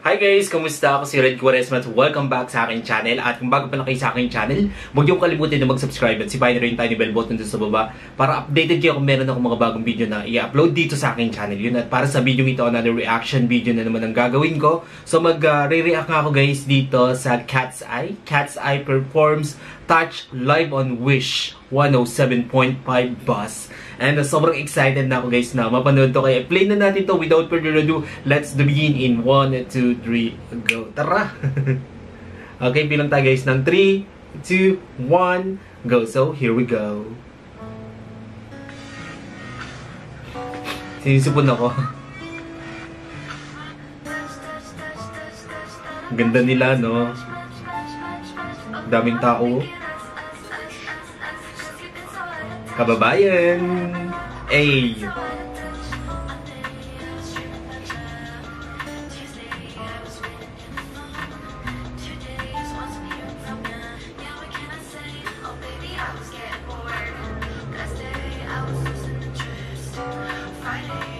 Hi guys! Kamusta? Ako si Red Quaresma at welcome back sa aking channel. At kung bago pa lang kayo sa aking channel, huwag niyong kalimutan na mag-subscribe at sipahin na rin yung tiny bell button doon sa baba para updated kayo kung meron akong mga bagong video na i-upload dito sa aking channel. Yun, at para sa video ito, another reaction video na naman ang gagawin ko. So mag-re-react nga ako guys dito sa Cat's Eye. Cat's Eye performs Touch live on Wish 107.5 Bus. And sobrang excited na ako guys na mapanood to. Kaya play na natin to without further ado. Let's begin in 1, 2, 3, go. Tara! Okay, bilang tayo guys ng 3, 2, 1, go. So, here we go. Sinisipon ako. Ganda nila, no? Daming tao. Kababayan! Ay!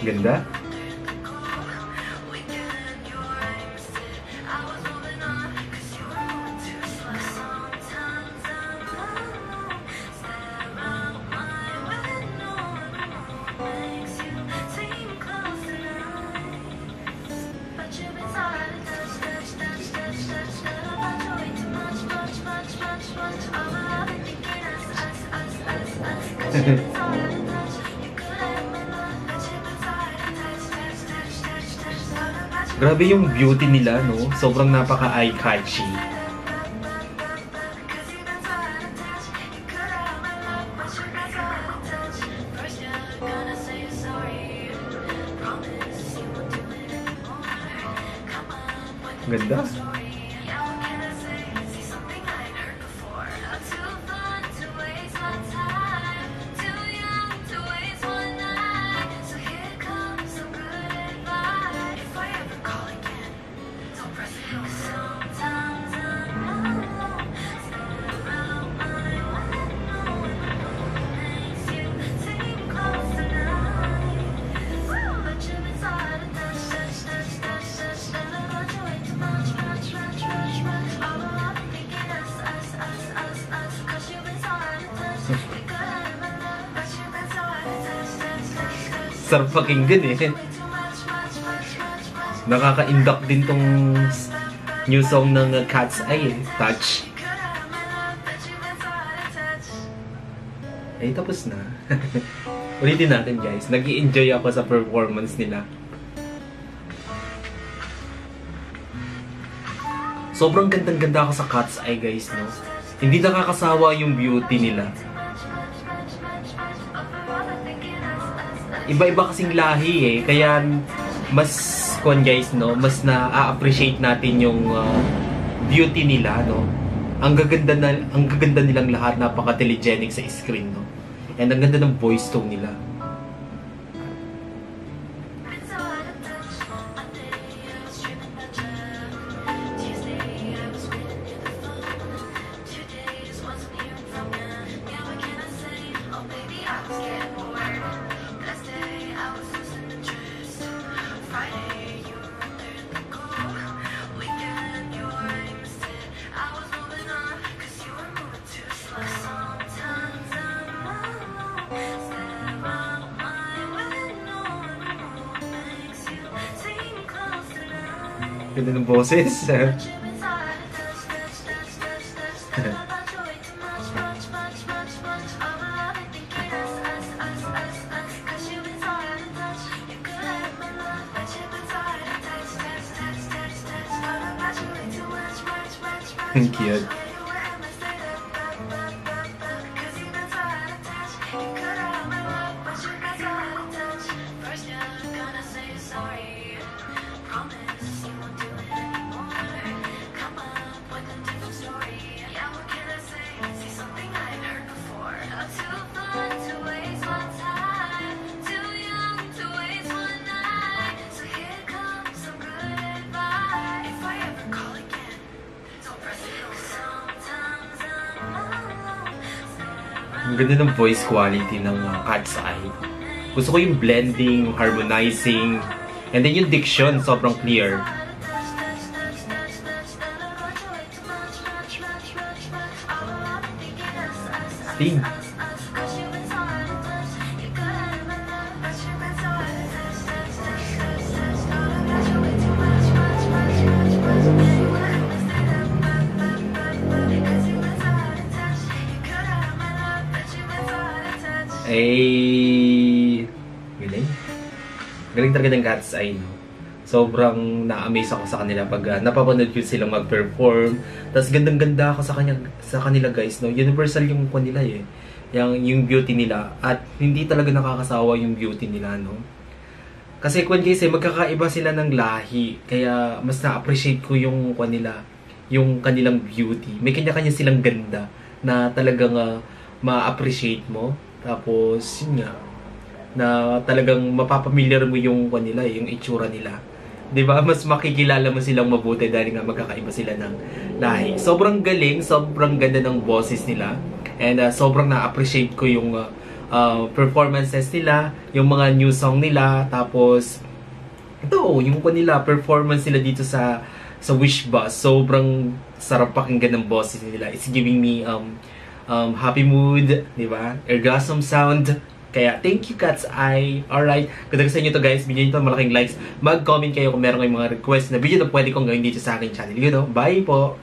Ganda? Grabe yung beauty nila, no? Sobrang napaka-eye-catchy. Ganda. Sarap pakinggan eh. Nakaka-induct din tong new song ng Cat's Eye, Touch. Ay, tapos na. Ulitin natin guys. Nag-i-enjoy ako sa performance nila. Sobrang gandang-ganda ako sa Cat's Eye guys, no? Hindi nakakasawa yung beauty nila. Iba-iba kasing lahi eh, kaya mas guys, no, mas na-appreciate natin yung beauty nila, no. Ang gaganda nilang lahat, napaka-telegenic sa screen, no. And ang ganda ng voice tone nila. Ganda ng boses. Ang cute. Ang ganda ng voice quality ng Cat's Eye. Gusto ko yung blending, harmonizing, and then yung diction, sobrang clear. astig. Ay, galing. Galing talaga ng Cat's Eye, no? Sobrang na-amaze ako sa kanila pag napapanood ko silang mag-perform. Tapos gandang-ganda ako sa kanila guys, no? Universal yung kanila eh. Yung beauty nila. At hindi talaga nakakasawa yung beauty nila, no? Kasi kung guys, magkakaiba sila ng lahi. Kaya mas na-appreciate ko yung kanila, yung kanilang beauty. May kanya-kanya silang ganda na talagang ma-appreciate mo. Tapos, yun nga, na talagang mapapamilyar mo yung kanila, yung itsura nila. 'Di ba? Mas makikilala mo silang mabuti dahil nga magkakaiba sila ng lahi. Sobrang galing, sobrang ganda ng boses nila. And sobrang na-appreciate ko yung performances nila, yung mga new song nila. Tapos, ito, yung kanila, performance nila dito sa Wish Bus. Sobrang sarap pakinggan ng boses nila. It's giving me happy mood, di ba? Orgasm sound. Kaya, thank you, Cat's Eye. Alright, kung nagustuhan nyo to guys, bigyan nyo to malaking likes. Mag-comment kayo kung meron kayong mga request na video na pwede kong gawin dito sa aking channel. You know, bye po!